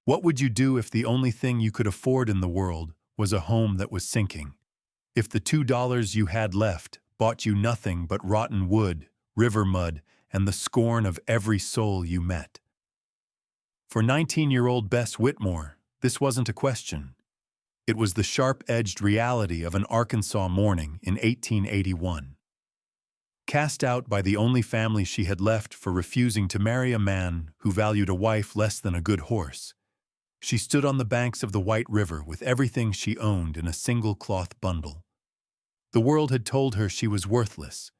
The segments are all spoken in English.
What would you do if the only thing you could afford in the world was a home that was sinking? If the $2 you had left bought you nothing but rotten wood, river mud, and the scorn of every soul you met? For 19-year-old Bess Whitmore, this wasn't a question. It was the sharp-edged reality of an Arkansas morning in 1881. Cast out by the only family she had left for refusing to marry a man who valued a wife less than a good horse, she stood on the banks of the White River with everything she owned in a single cloth bundle. The world had told her she was worthless,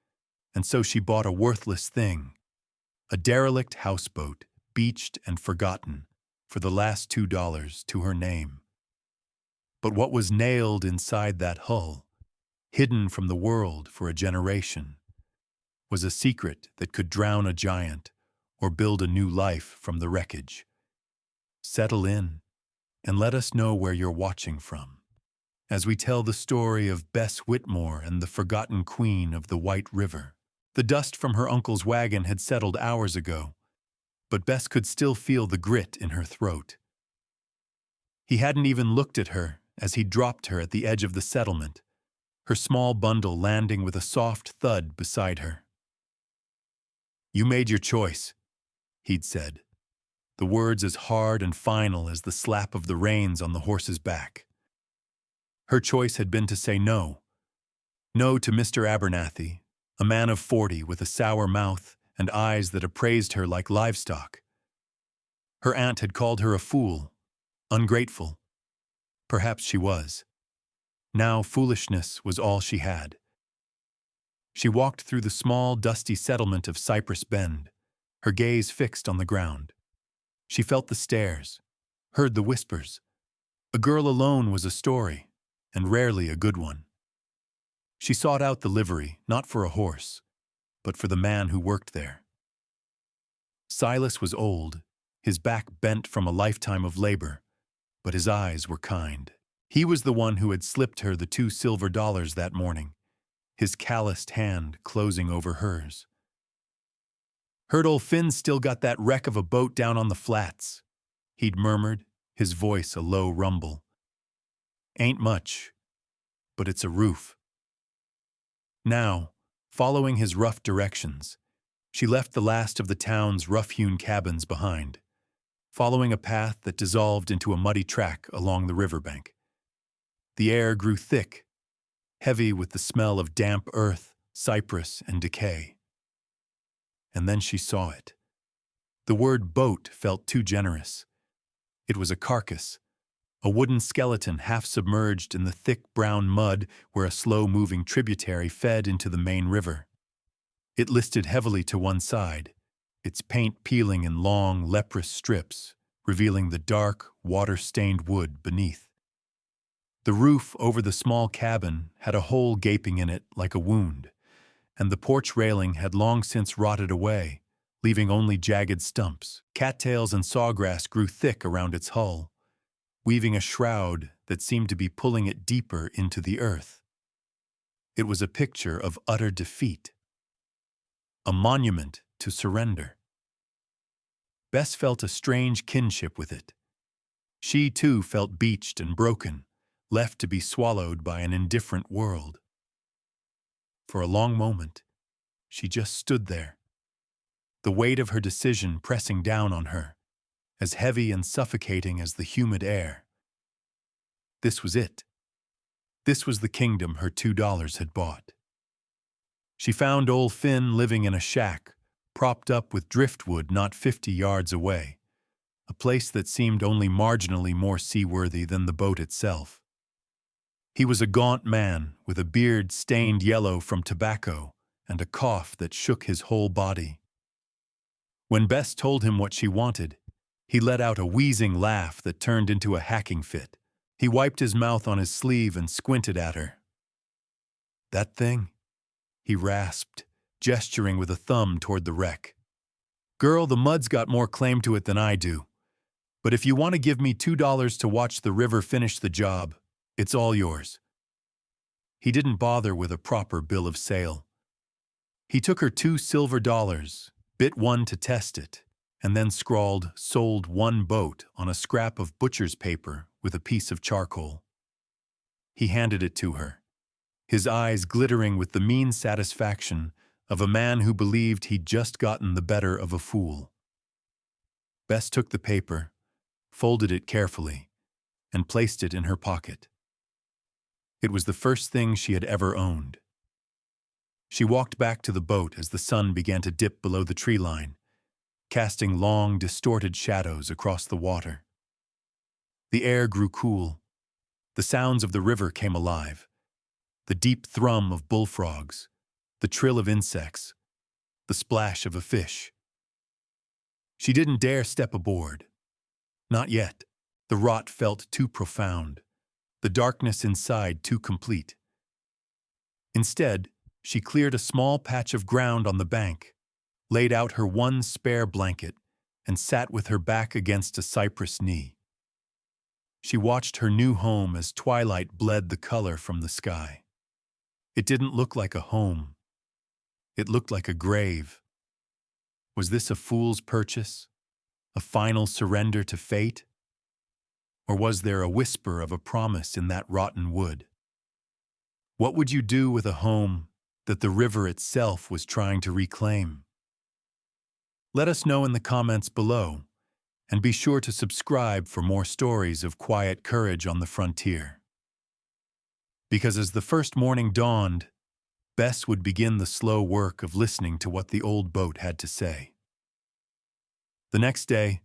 and so she bought a worthless thing, a derelict houseboat, beached and forgotten, for the last $2 to her name. But what was nailed inside that hull, hidden from the world for a generation, was a secret that could drown a giant or build a new life from the wreckage. Settle in and let us know where you're watching from, as we tell the story of Bess Whitmore and the forgotten queen of the White River. The dust from her uncle's wagon had settled hours ago, but Bess could still feel the grit in her throat. He hadn't even looked at her as he dropped her at the edge of the settlement, her small bundle landing with a soft thud beside her. "You made your choice," he'd said, the words as hard and final as the slap of the reins on the horse's back. Her choice had been to say no. No to Mr. Abernathy, a man of 40 with a sour mouth and eyes that appraised her like livestock. Her aunt had called her a fool, ungrateful. Perhaps she was. Now foolishness was all she had. She walked through the small, dusty settlement of Cypress Bend, her gaze fixed on the ground. She felt the stares, heard the whispers. A girl alone was a story, and rarely a good one. She sought out the livery, not for a horse, but for the man who worked there. Silas was old, his back bent from a lifetime of labor, but his eyes were kind. He was the one who had slipped her the 2 silver dollars that morning, his calloused hand closing over hers. "Heard old Finn's still got that wreck of a boat down on the flats," he'd murmured, his voice a low rumble. "Ain't much, but it's a roof." Now, following his rough directions, she left the last of the town's rough-hewn cabins behind, following a path that dissolved into a muddy track along the riverbank. The air grew thick, heavy with the smell of damp earth, cypress, and decay. And then she saw it. The word boat felt too generous. It was a carcass, a wooden skeleton half submerged in the thick brown mud where a slow-moving tributary fed into the main river. It listed heavily to one side, its paint peeling in long, leprous strips, revealing the dark, water-stained wood beneath. The roof over the small cabin had a hole gaping in it like a wound, and the porch railing had long since rotted away, leaving only jagged stumps. Cattails and sawgrass grew thick around its hull, weaving a shroud that seemed to be pulling it deeper into the earth. It was a picture of utter defeat, a monument to surrender. Bess felt a strange kinship with it. She, too, felt beached and broken, left to be swallowed by an indifferent world. For a long moment, she just stood there, the weight of her decision pressing down on her, as heavy and suffocating as the humid air. This was it. This was the kingdom her $2 had bought. She found old Finn living in a shack, propped up with driftwood not 50 yards away, a place that seemed only marginally more seaworthy than the boat itself. He was a gaunt man with a beard stained yellow from tobacco and a cough that shook his whole body. When Bess told him what she wanted, he let out a wheezing laugh that turned into a hacking fit. He wiped his mouth on his sleeve and squinted at her. "That thing?" he rasped, gesturing with a thumb toward the wreck. "Girl, the mud's got more claim to it than I do. But if you want to give me $2 to watch the river finish the job, it's all yours." He didn't bother with a proper bill of sale. He took her 2 silver dollars, bit one to test it, and then scrawled "sold one boat" on a scrap of butcher's paper with a piece of charcoal. He handed it to her, his eyes glittering with the mean satisfaction of a man who believed he'd just gotten the better of a fool. Bess took the paper, folded it carefully, and placed it in her pocket. It was the first thing she had ever owned. She walked back to the boat as the sun began to dip below the tree line, casting long, distorted shadows across the water. The air grew cool. The sounds of the river came alive. The deep thrum of bullfrogs, the trill of insects, the splash of a fish. She didn't dare step aboard. Not yet. The rot felt too profound, the darkness inside too complete. Instead, she cleared a small patch of ground on the bank, laid out her one spare blanket, and sat with her back against a cypress knee. She watched her new home as twilight bled the color from the sky. It didn't look like a home. It looked like a grave. Was this a fool's purchase? A final surrender to fate? Or was there a whisper of a promise in that rotten wood? What would you do with a home that the river itself was trying to reclaim? Let us know in the comments below, and be sure to subscribe for more stories of quiet courage on the frontier. Because as the first morning dawned, Bess would begin the slow work of listening to what the old boat had to say. The next day,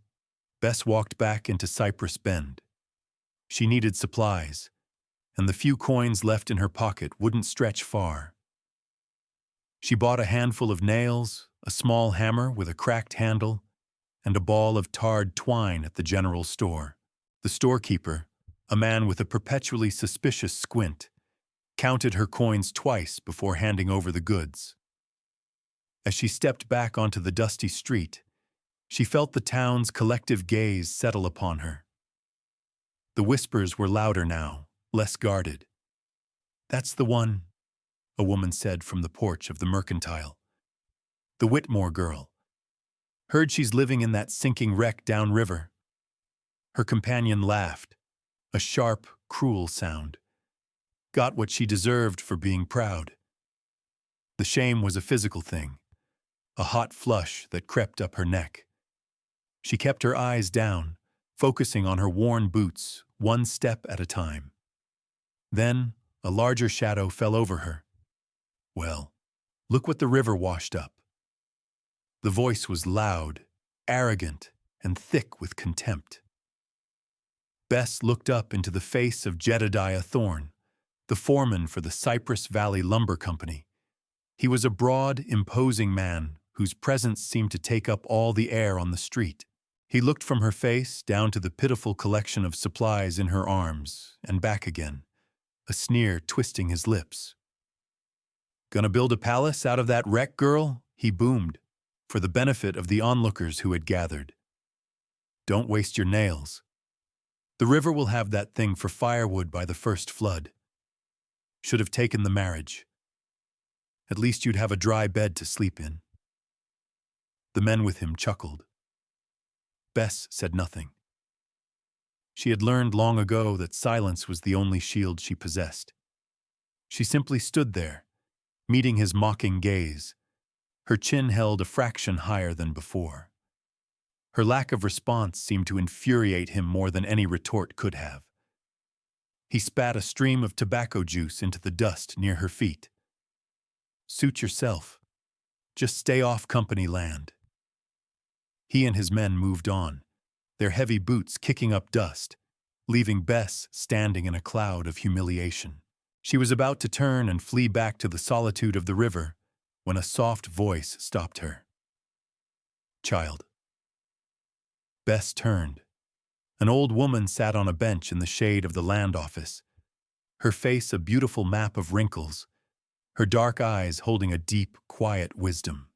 Bess walked back into Cypress Bend. She needed supplies, and the few coins left in her pocket wouldn't stretch far. She bought a handful of nails, a small hammer with a cracked handle, and a ball of tarred twine at the general store. The storekeeper, a man with a perpetually suspicious squint, counted her coins twice before handing over the goods. As she stepped back onto the dusty street, she felt the town's collective gaze settle upon her. The whispers were louder now, less guarded. "That's the one," a woman said from the porch of the Mercantile. "The Whitmore girl. Heard she's living in that sinking wreck downriver." Her companion laughed, a sharp, cruel sound. Got what she deserved for being proud. The shame was a physical thing, a hot flush that crept up her neck. She kept her eyes down, focusing on her worn boots, one step at a time. Then, a larger shadow fell over her. "Well, look what the river washed up." The voice was loud, arrogant, and thick with contempt. Bess looked up into the face of Jedediah Thorne, the foreman for the Cypress Valley Lumber Company. He was a broad, imposing man whose presence seemed to take up all the air on the street. He looked from her face down to the pitiful collection of supplies in her arms and back again, a sneer twisting his lips. "Gonna build a palace out of that wreck, girl?" he boomed, for the benefit of the onlookers who had gathered. "Don't waste your nails. The river will have that thing for firewood by the first flood. Should have taken the marriage. At least you'd have a dry bed to sleep in." The men with him chuckled. Bess said nothing. She had learned long ago that silence was the only shield she possessed. She simply stood there, meeting his mocking gaze, her chin held a fraction higher than before. Her lack of response seemed to infuriate him more than any retort could have. He spat a stream of tobacco juice into the dust near her feet. "Suit yourself. Just stay off company land." He and his men moved on, their heavy boots kicking up dust, leaving Bess standing in a cloud of humiliation. She was about to turn and flee back to the solitude of the river when a soft voice stopped her. "Child." Bess turned. An old woman sat on a bench in the shade of the land office, her face a beautiful map of wrinkles, her dark eyes holding a deep, quiet wisdom.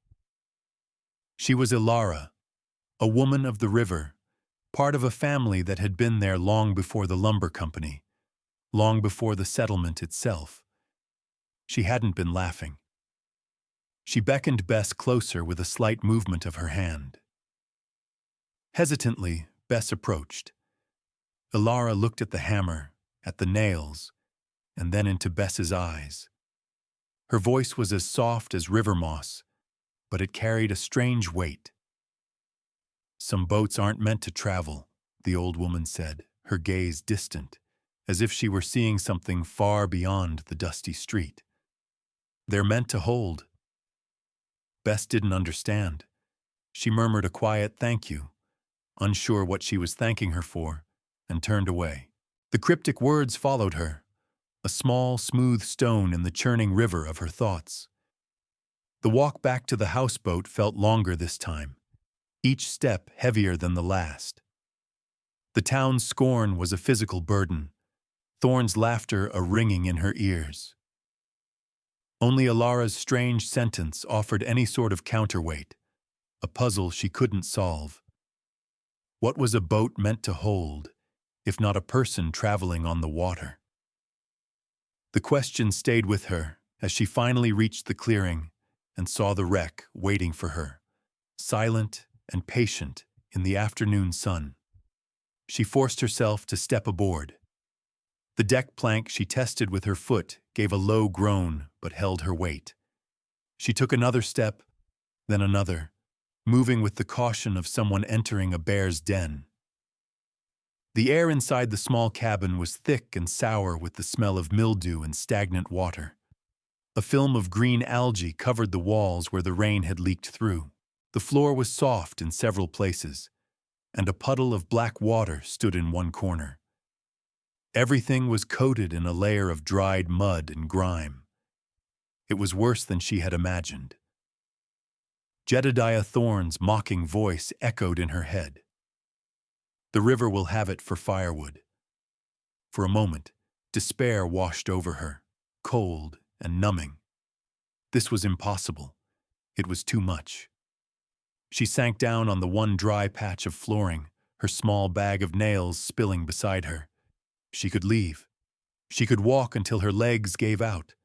She was Ilara, a woman of the river, part of a family that had been there long before the lumber company, long before the settlement itself. She hadn't been laughing. She beckoned Bess closer with a slight movement of her hand. Hesitantly, Bess approached. Ilara looked at the hammer, at the nails, and then into Bess's eyes. Her voice was as soft as river moss, but it carried a strange weight. "Some boats aren't meant to travel," the old woman said, her gaze distant, as if she were seeing something far beyond the dusty street. "They're meant to hold." Bess didn't understand. She murmured a quiet thank you, unsure what she was thanking her for, and turned away. The cryptic words followed her, a small, smooth stone in the churning river of her thoughts. The walk back to the houseboat felt longer this time, each step heavier than the last. The town's scorn was a physical burden, Thorne's laughter a ringing in her ears. Only Ilara's strange sentence offered any sort of counterweight, a puzzle she couldn't solve. What was a boat meant to hold, if not a person traveling on the water? The question stayed with her as she finally reached the clearing and saw the wreck waiting for her, silent and patient in the afternoon sun. She forced herself to step aboard. The deck plank she tested with her foot gave a low groan but held her weight. She took another step, then another, moving with the caution of someone entering a bear's den. The air inside the small cabin was thick and sour with the smell of mildew and stagnant water. A film of green algae covered the walls where the rain had leaked through. The floor was soft in several places, and a puddle of black water stood in one corner. Everything was coated in a layer of dried mud and grime. It was worse than she had imagined. Jedediah Thorne's mocking voice echoed in her head. "The river will have it for firewood." For a moment, despair washed over her, cold and numbing. This was impossible. It was too much. She sank down on the one dry patch of flooring, her small bag of nails spilling beside her. She could leave. She could walk until her legs gave out,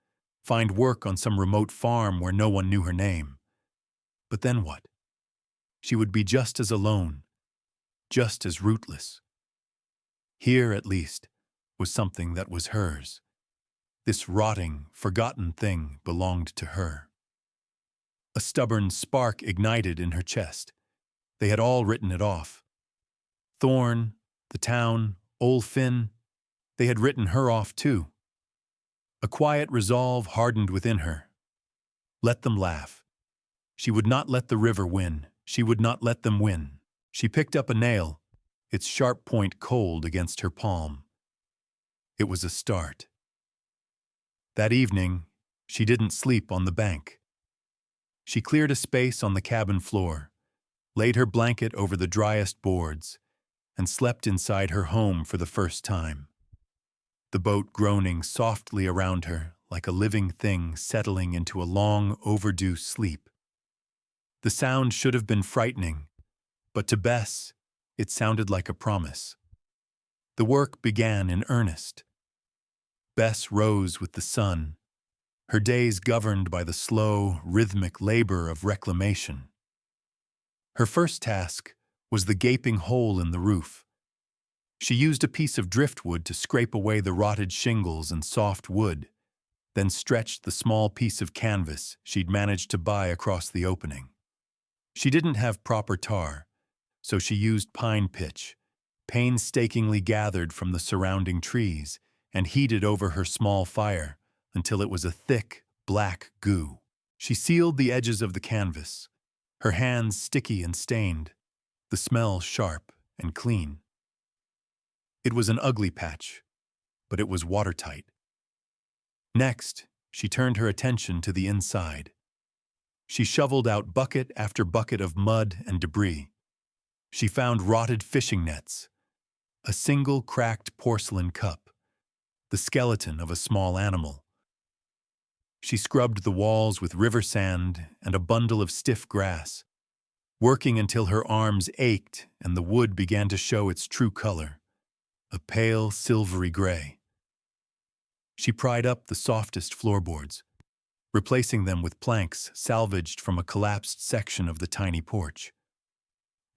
find work on some remote farm where no one knew her name. But then what? She would be just as alone, just as rootless. Here, at least, was something that was hers. This rotting, forgotten thing belonged to her. A stubborn spark ignited in her chest. They had all written it off. Thorne, the town, Old Finn, they had written her off too. A quiet resolve hardened within her. Let them laugh. She would not let the river win. She would not let them win. She picked up a nail, its sharp point cold against her palm. It was a start. That evening, she didn't sleep on the bank. She cleared a space on the cabin floor, laid her blanket over the driest boards, and slept inside her home for the first time. The boat groaning softly around her like a living thing settling into a long overdue sleep. The sound should have been frightening, but to Bess, it sounded like a promise. The work began in earnest. Bess rose with the sun, her days governed by the slow, rhythmic labor of reclamation. Her first task was the gaping hole in the roof. She used a piece of driftwood to scrape away the rotted shingles and soft wood, then stretched the small piece of canvas she'd managed to buy across the opening. She didn't have proper tar, so she used pine pitch, painstakingly gathered from the surrounding trees and heated over her small fire until it was a thick, black goo. She sealed the edges of the canvas, her hands sticky and stained, the smell sharp and clean. It was an ugly patch, but it was watertight. Next, she turned her attention to the inside. She shoveled out bucket after bucket of mud and debris. She found rotted fishing nets, a single cracked porcelain cup, the skeleton of a small animal. She scrubbed the walls with river sand and a bundle of stiff grass, working until her arms ached and the wood began to show its true color, a pale silvery gray. She pried up the softest floorboards, replacing them with planks salvaged from a collapsed section of the tiny porch.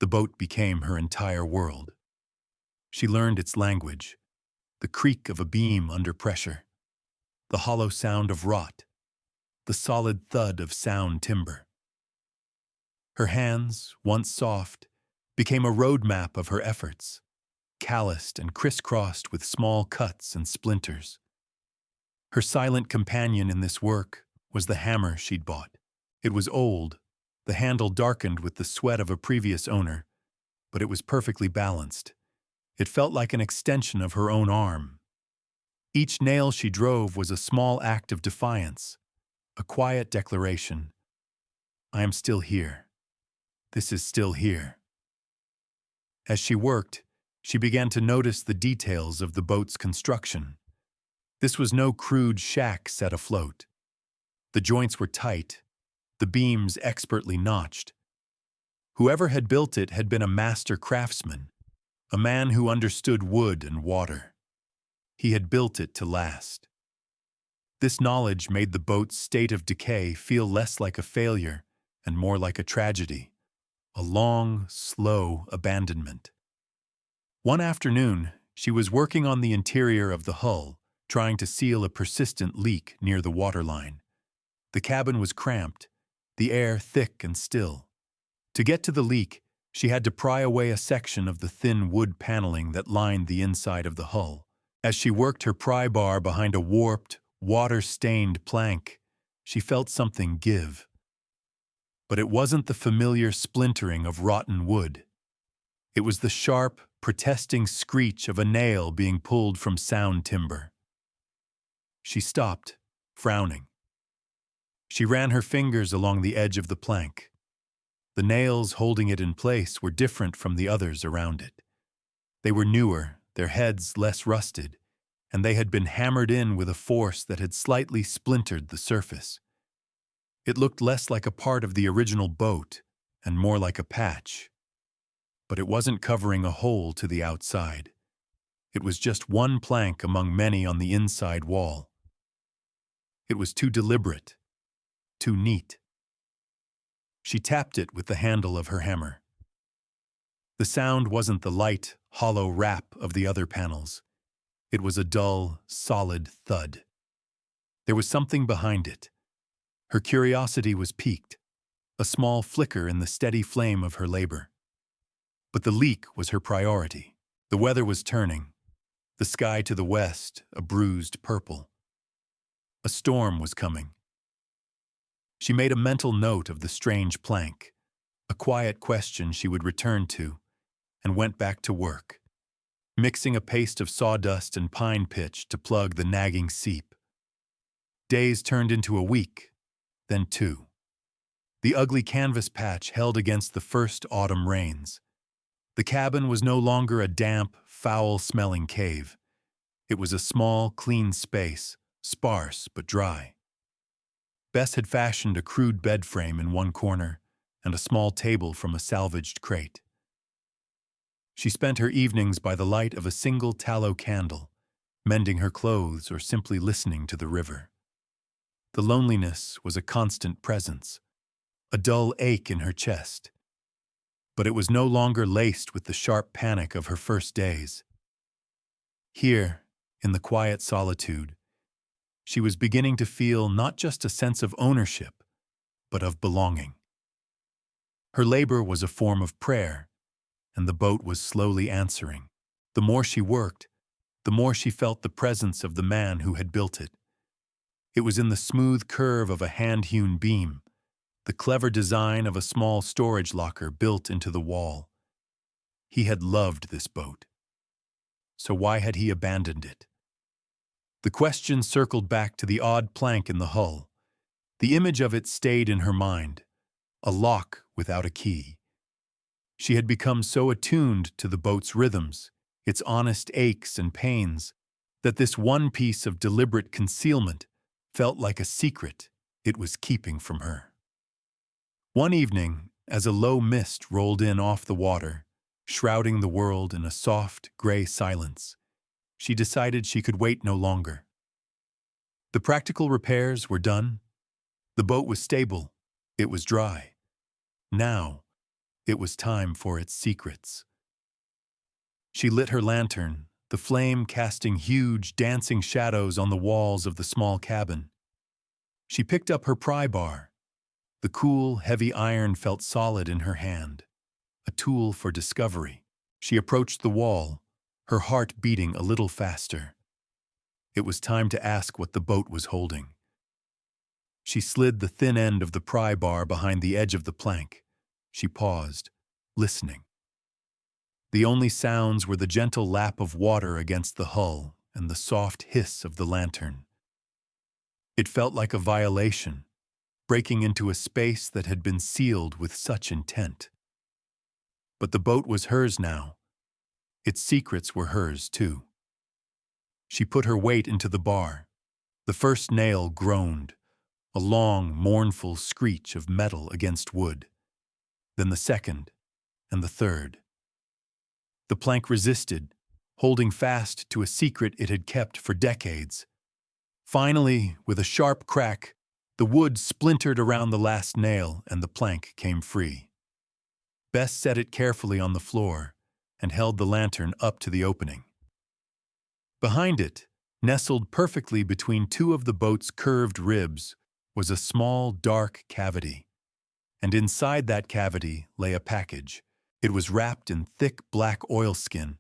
The boat became her entire world. She learned its language, the creak of a beam under pressure, the hollow sound of rot, the solid thud of sound timber. Her hands, once soft, became a roadmap of her efforts, calloused and crisscrossed with small cuts and splinters. Her silent companion in this work was the hammer she'd bought. It was old, the handle darkened with the sweat of a previous owner, but it was perfectly balanced. It felt like an extension of her own arm. Each nail she drove was a small act of defiance, a quiet declaration. I am still here. This is still here. As she worked, she began to notice the details of the boat's construction. This was no crude shack set afloat. The joints were tight, the beams expertly notched. Whoever had built it had been a master craftsman, a man who understood wood and water. He had built it to last. This knowledge made the boat's state of decay feel less like a failure and more like a tragedy, a long, slow abandonment. One afternoon, she was working on the interior of the hull, trying to seal a persistent leak near the waterline. The cabin was cramped, the air thick and still. To get to the leak, she had to pry away a section of the thin wood paneling that lined the inside of the hull. As she worked her pry bar behind a warped, water-stained plank, she felt something give. But it wasn't the familiar splintering of rotten wood. It was the sharp, protesting screech of a nail being pulled from sound timber. She stopped, frowning. She ran her fingers along the edge of the plank. The nails holding it in place were different from the others around it. They were newer, their heads less rusted, and they had been hammered in with a force that had slightly splintered the surface. It looked less like a part of the original boat and more like a patch. But it wasn't covering a hole to the outside. It was just one plank among many on the inside wall. It was too deliberate, too neat. She tapped it with the handle of her hammer. The sound wasn't the light, hollow rap of the other panels. It was a dull, solid thud. There was something behind it. Her curiosity was piqued, a small flicker in the steady flame of her labor. But the leak was her priority. The weather was turning, the sky to the west a bruised purple. A storm was coming. She made a mental note of the strange plank, a quiet question she would return to, and went back to work, mixing a paste of sawdust and pine pitch to plug the nagging seep. Days turned into a week, then two. The ugly canvas patch held against the first autumn rains. The cabin was no longer a damp, foul-smelling cave. It was a small, clean space, sparse but dry. Bess had fashioned a crude bed frame in one corner and a small table from a salvaged crate. She spent her evenings by the light of a single tallow candle, mending her clothes or simply listening to the river. The loneliness was a constant presence, a dull ache in her chest. But it was no longer laced with the sharp panic of her first days. Here, in the quiet solitude, she was beginning to feel not just a sense of ownership, but of belonging. Her labor was a form of prayer, and the boat was slowly answering. The more she worked, the more she felt the presence of the man who had built it. It was in the smooth curve of a hand-hewn beam, the clever design of a small storage locker built into the wall. He had loved this boat. So why had he abandoned it? The question circled back to the odd plank in the hull. The image of it stayed in her mind, a lock without a key. She had become so attuned to the boat's rhythms, its honest aches and pains, that this one piece of deliberate concealment felt like a secret it was keeping from her. One evening, as a low mist rolled in off the water, shrouding the world in a soft, gray silence, she decided she could wait no longer. The practical repairs were done. The boat was stable. It was dry. Now, It was time for its secrets. She lit her lantern, the flame casting huge, dancing shadows on the walls of the small cabin. She picked up her pry bar. The cool, heavy iron felt solid in her hand, a tool for discovery. She approached the wall, her heart beating a little faster. It was time to ask what the boat was holding. She slid the thin end of the pry bar behind the edge of the plank. She paused, listening. The only sounds were the gentle lap of water against the hull and the soft hiss of the lantern. It felt like a violation, breaking into a space that had been sealed with such intent. But the boat was hers now. Its secrets were hers, too. She put her weight into the bar. The first nail groaned, a long, mournful screech of metal against wood. Then the second, and the third. The plank resisted, holding fast to a secret it had kept for decades. Finally, with a sharp crack, the wood splintered around the last nail and the plank came free. Bess set it carefully on the floor and held the lantern up to the opening. Behind it, nestled perfectly between two of the boat's curved ribs, was a small, dark cavity. And inside that cavity lay a package. It was wrapped in thick black oilskin,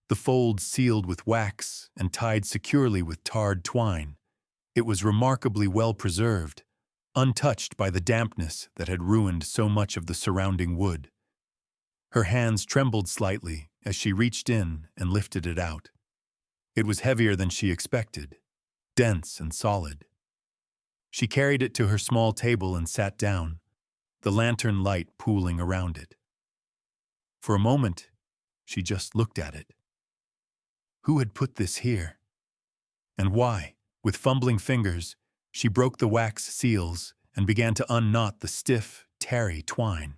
the folds sealed with wax and tied securely with tarred twine. It was remarkably well preserved, untouched by the dampness that had ruined so much of the surrounding wood. Her hands trembled slightly as she reached in and lifted it out. It was heavier than she expected, dense and solid. She carried it to her small table and sat down, the lantern light pooling around it. For a moment, she just looked at it. Who had put this here? And why? With fumbling fingers, she broke the wax seals and began to unknot the stiff, tarry twine.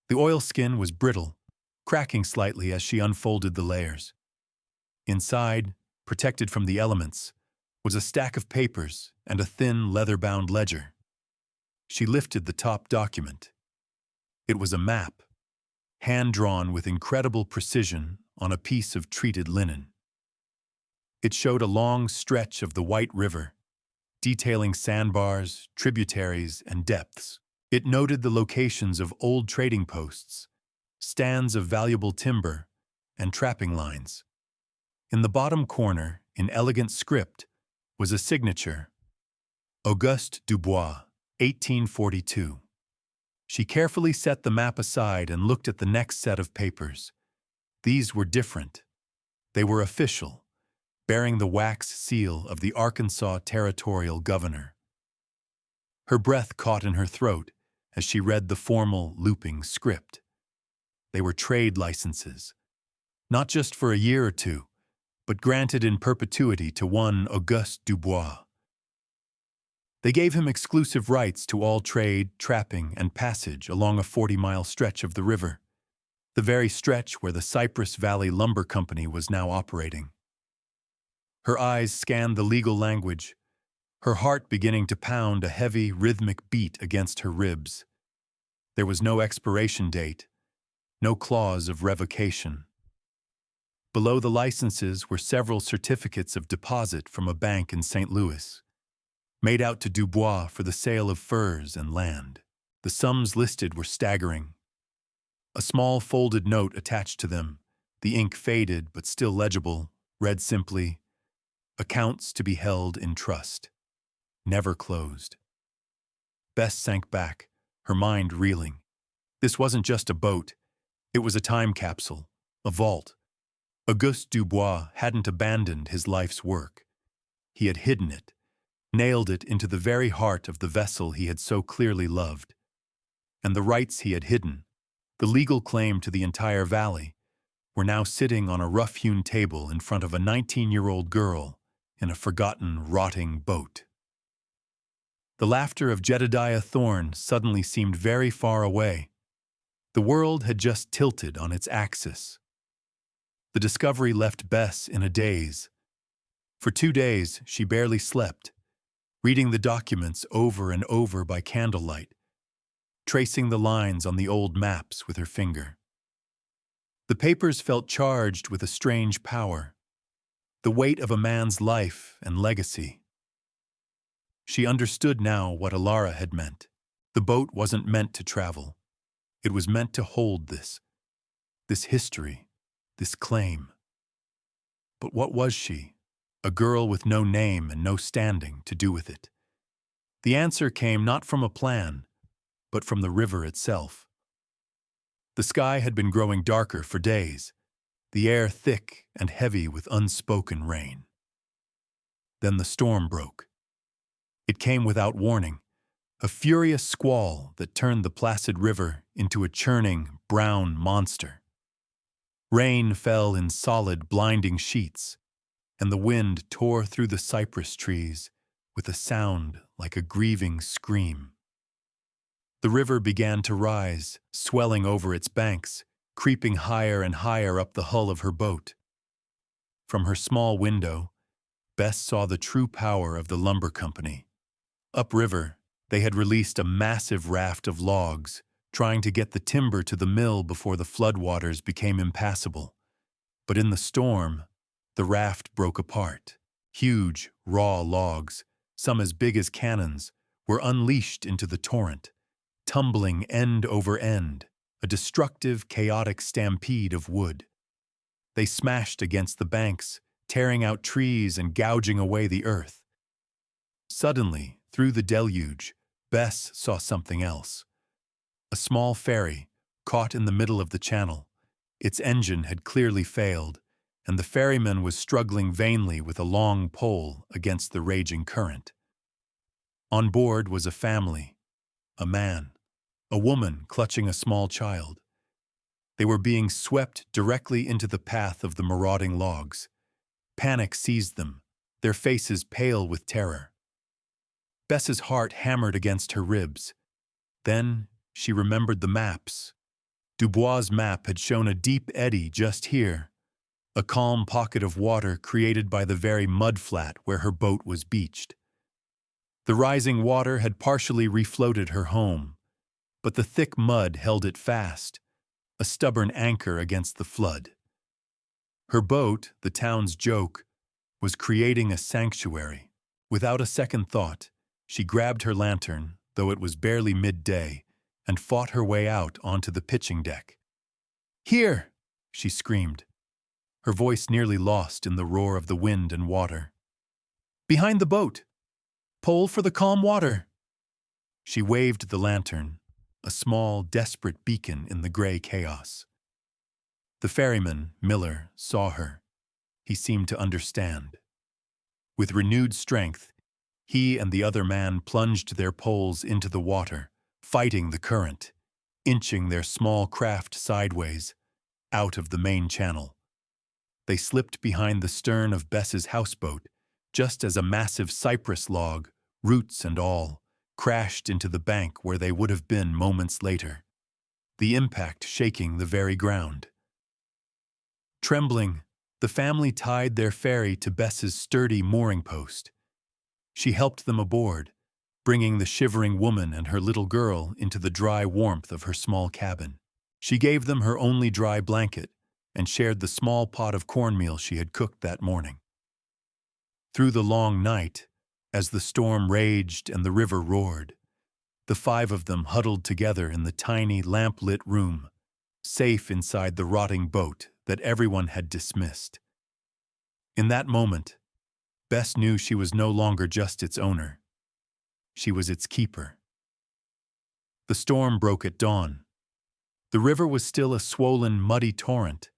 The oilskin was brittle, cracking slightly as she unfolded the layers. Inside, protected from the elements, was a stack of papers and a thin, leather-bound ledger. She lifted the top document. It was a map, hand-drawn with incredible precision on a piece of treated linen. It showed a long stretch of the White River, detailing sandbars, tributaries, and depths. It noted the locations of old trading posts, stands of valuable timber, and trapping lines. In the bottom corner, in elegant script, was a signature, Auguste Dubois, 1842. She carefully set the map aside and looked at the next set of papers. These were different. They were official, bearing the wax seal of the Arkansas Territorial Governor. Her breath caught in her throat as she read the formal, looping script. They were trade licenses, not just for a year or two, but granted in perpetuity to one Auguste Dubois. They gave him exclusive rights to all trade, trapping, and passage along a 40-mile stretch of the river, the very stretch where the Cypress Valley Lumber Company was now operating. Her eyes scanned the legal language, her heart beginning to pound a heavy, rhythmic beat against her ribs. There was no expiration date, no clause of revocation. Below the licenses were several certificates of deposit from a bank in St. Louis, made out to Dubois for the sale of furs and land. The sums listed were staggering. A small folded note attached to them, the ink faded but still legible, read simply, "Accounts to be held in trust, never closed." Bess sank back, her mind reeling. This wasn't just a boat. It was a time capsule, a vault. Auguste Dubois hadn't abandoned his life's work. He had hidden it, nailed it into the very heart of the vessel he had so clearly loved. And the rights he had hidden, the legal claim to the entire valley, were now sitting on a rough-hewn table in front of a 19-year-old girl in a forgotten, rotting boat. The laughter of Jedediah Thorne suddenly seemed very far away. The world had just tilted on its axis. The discovery left Bess in a daze. For 2 days, she barely slept, reading the documents over and over by candlelight, tracing the lines on the old maps with her finger. The papers felt charged with a strange power, the weight of a man's life and legacy. She understood now what Alara had meant. The boat wasn't meant to travel. It was meant to hold this history, this claim. But what was she? A girl with no name and no standing to do with it. The answer came not from a plan, but from the river itself. The sky had been growing darker for days, the air thick and heavy with unspoken rain. Then the storm broke. It came without warning, a furious squall that turned the placid river into a churning, brown monster. Rain fell in solid, blinding sheets, and the wind tore through the cypress trees with a sound like a grieving scream. The river began to rise, swelling over its banks, creeping higher and higher up the hull of her boat. From her small window, Bess saw the true power of the lumber company. Upriver, they had released a massive raft of logs, trying to get the timber to the mill before the floodwaters became impassable. But in the storm, the raft broke apart. Huge, raw logs, some as big as cannons, were unleashed into the torrent, tumbling end over end, a destructive, chaotic stampede of wood. They smashed against the banks, tearing out trees and gouging away the earth. Suddenly, through the deluge, Bess saw something else. A small ferry, caught in the middle of the channel. Its engine had clearly failed, and the ferryman was struggling vainly with a long pole against the raging current. On board was a family, a man, a woman clutching a small child. They were being swept directly into the path of the marauding logs. Panic seized them, their faces pale with terror. Bess's heart hammered against her ribs. Then she remembered the maps. Dubois' map had shown a deep eddy just here, a calm pocket of water created by the very mudflat where her boat was beached. The rising water had partially refloated her home, but the thick mud held it fast, a stubborn anchor against the flood. Her boat, the town's joke, was creating a sanctuary. Without a second thought, she grabbed her lantern, though it was barely midday, and fought her way out onto the pitching deck. "Here!" she screamed, her voice nearly lost in the roar of the wind and water. "Behind the boat! Pole for the calm water!" She waved the lantern, a small, desperate beacon in the gray chaos. The ferryman, Miller, saw her. He seemed to understand. With renewed strength, he and the other man plunged their poles into the water, fighting the current, inching their small craft sideways, out of the main channel. They slipped behind the stern of Bess's houseboat, just as a massive cypress log, roots and all, crashed into the bank where they would have been moments later, the impact shaking the very ground. Trembling, the family tied their ferry to Bess's sturdy mooring post. She helped them aboard, bringing the shivering woman and her little girl into the dry warmth of her small cabin. She gave them her only dry blanket and shared the small pot of cornmeal she had cooked that morning. Through the long night, as the storm raged and the river roared, the five of them huddled together in the tiny, lamp-lit room, safe inside the rotting boat that everyone had dismissed. In that moment, Bess knew she was no longer just its owner. She was its keeper. The storm broke at dawn. The river was still a swollen, muddy torrent,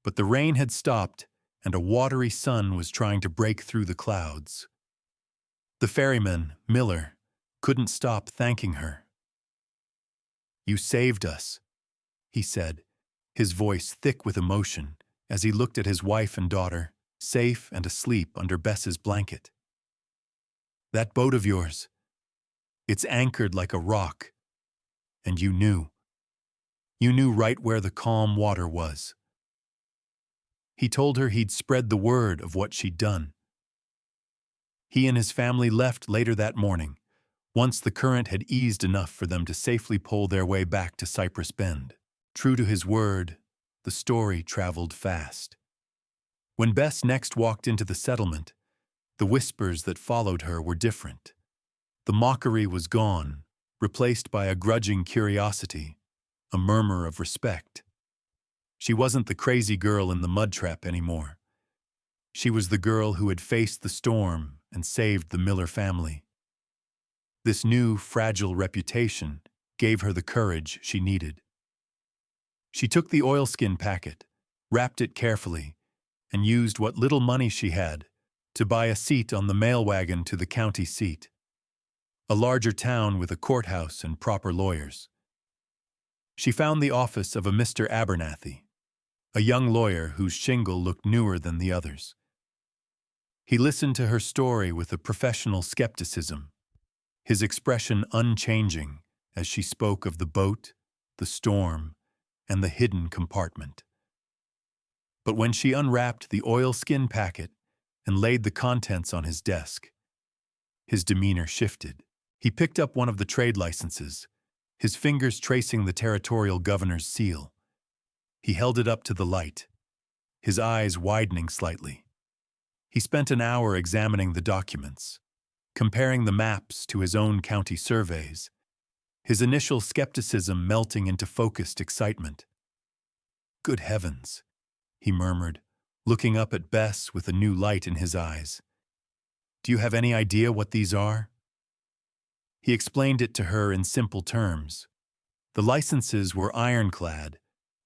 but the rain had stopped and a watery sun was trying to break through the clouds. The ferryman, Miller, couldn't stop thanking her. "You saved us," he said, his voice thick with emotion as he looked at his wife and daughter, safe and asleep under Bess's blanket. "That boat of yours, it's anchored like a rock, and you knew. You knew right where the calm water was." He told her he'd spread the word of what she'd done. He and his family left later that morning, once the current had eased enough for them to safely pole their way back to Cypress Bend. True to his word, the story traveled fast. When Bess next walked into the settlement, the whispers that followed her were different. The mockery was gone, replaced by a grudging curiosity, a murmur of respect. She wasn't the crazy girl in the mud trap anymore. She was the girl who had faced the storm and saved the Miller family. This new, fragile reputation gave her the courage she needed. She took the oilskin packet, wrapped it carefully, and used what little money she had to buy a seat on the mail wagon to the county seat, a larger town with a courthouse and proper lawyers. She found the office of a Mr. Abernathy, a young lawyer whose shingle looked newer than the others. He listened to her story with a professional skepticism, his expression unchanging as she spoke of the boat, the storm, and the hidden compartment. But when she unwrapped the oilskin packet and laid the contents on his desk, his demeanor shifted. He picked up one of the trade licenses, his fingers tracing the territorial governor's seal. He held it up to the light, his eyes widening slightly. He spent an hour examining the documents, comparing the maps to his own county surveys, his initial skepticism melting into focused excitement. "Good heavens," he murmured, looking up at Bess with a new light in his eyes. "Do you have any idea what these are?" He explained it to her in simple terms. The licenses were ironclad,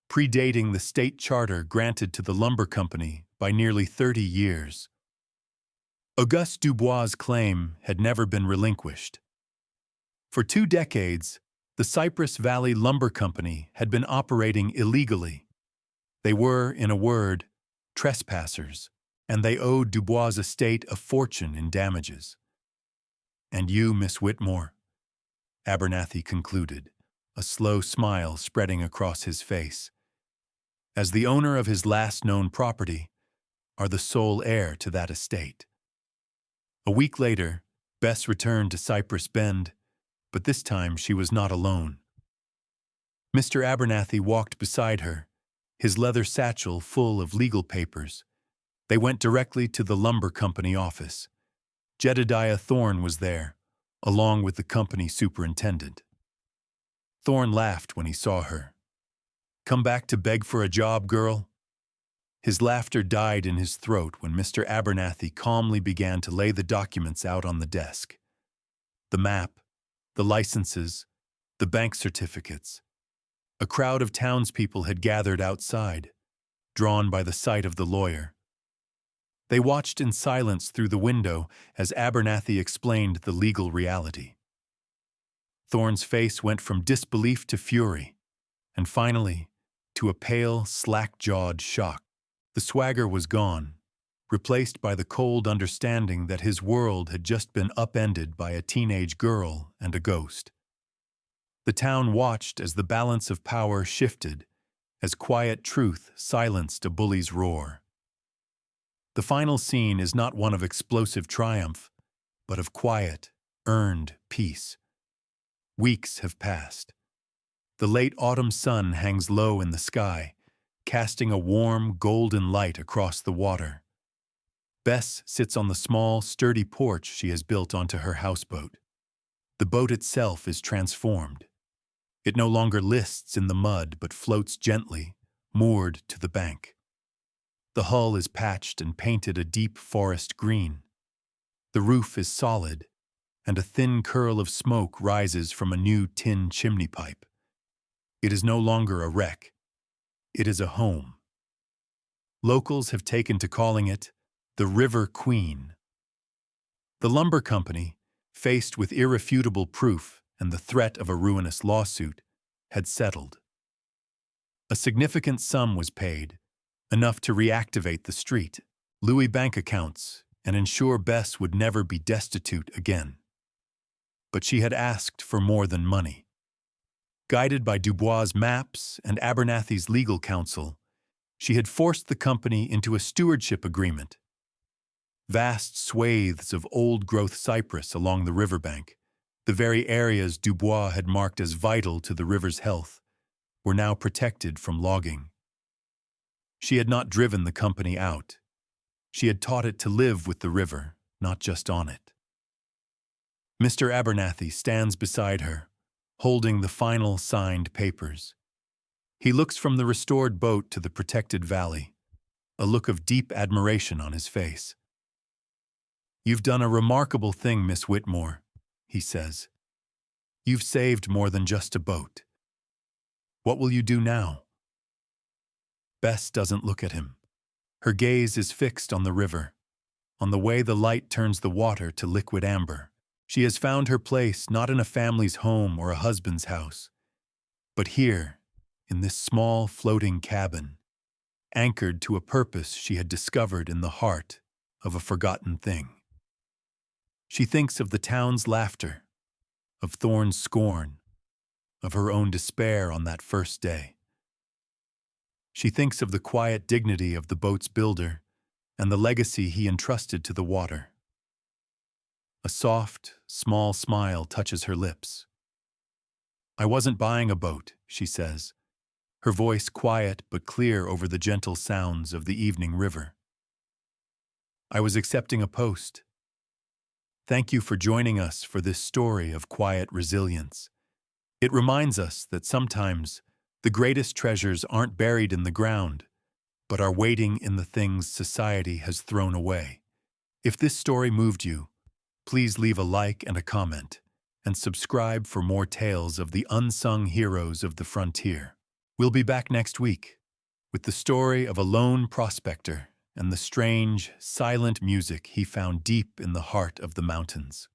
predating the state charter granted to the lumber company by nearly 30 years. Auguste Dubois' claim had never been relinquished. For 2 decades, the Cypress Valley Lumber Company had been operating illegally. They were, in a word, trespassers, and they owed Dubois' estate a fortune in damages. "And you, Miss Whitmore," Abernathy concluded, a slow smile spreading across his face, "as the owner of his last known property, are the sole heir to that estate." A week later, Bess returned to Cypress Bend, but this time she was not alone. Mr. Abernathy walked beside her, his leather satchel full of legal papers. They went directly to the lumber company office. Jedediah Thorne was there, along with the company superintendent. Thorne laughed when he saw her. "Come back to beg for a job, girl?" His laughter died in his throat when Mr. Abernathy calmly began to lay the documents out on the desk. The map, the licenses, the bank certificates. A crowd of townspeople had gathered outside, drawn by the sight of the lawyer. They watched in silence through the window as Abernathy explained the legal reality. Thorne's face went from disbelief to fury, and finally, to a pale, slack-jawed shock. The swagger was gone, replaced by the cold understanding that his world had just been upended by a teenage girl and a ghost. The town watched as the balance of power shifted, as quiet truth silenced a bully's roar. The final scene is not one of explosive triumph, but of quiet, earned peace. Weeks have passed. The late autumn sun hangs low in the sky, casting a warm, golden light across the water. Bess sits on the small, sturdy porch she has built onto her houseboat. The boat itself is transformed. It no longer lists in the mud but floats gently, moored to the bank. The hull is patched and painted a deep forest green. The roof is solid, and a thin curl of smoke rises from a new tin chimney pipe. It is no longer a wreck. It is a home. Locals have taken to calling it the River Queen. The lumber company, faced with irrefutable proof and the threat of a ruinous lawsuit, had settled. A significant sum was paid, enough to reactivate the street, Louis bank accounts, and ensure Bess would never be destitute again. But she had asked for more than money. Guided by Dubois' maps and Abernathy's legal counsel, she had forced the company into a stewardship agreement. Vast swathes of old-growth cypress along the riverbank, The very areas Dubois had marked as vital to the river's health were now protected from logging. She had not driven the company out. She had taught it to live with the river, not just on it. Mr. Abernathy stands beside her, holding the final signed papers. He looks from the restored boat to the protected valley, a look of deep admiration on his face. "You've done a remarkable thing, Miss Whitmore," he says. "You've saved more than just a boat. What will you do now?" Bess doesn't look at him. Her gaze is fixed on the river, on the way the light turns the water to liquid amber. She has found her place not in a family's home or a husband's house, but here, in this small floating cabin, anchored to a purpose she had discovered in the heart of a forgotten thing. She thinks of the town's laughter, of Thorne's scorn, of her own despair on that first day. She thinks of the quiet dignity of the boat's builder and the legacy he entrusted to the water. A soft, small smile touches her lips. "I wasn't buying a boat," she says, her voice quiet but clear over the gentle sounds of the evening river. "I was accepting a post. Thank you for joining us for this story of quiet resilience. It reminds us that sometimes the greatest treasures aren't buried in the ground, but are waiting in the things society has thrown away. If this story moved you, please leave a like and a comment, and subscribe for more tales of the unsung heroes of the frontier. We'll be back next week with the story of a lone prospector and the strange, silent music he found deep in the heart of the mountains.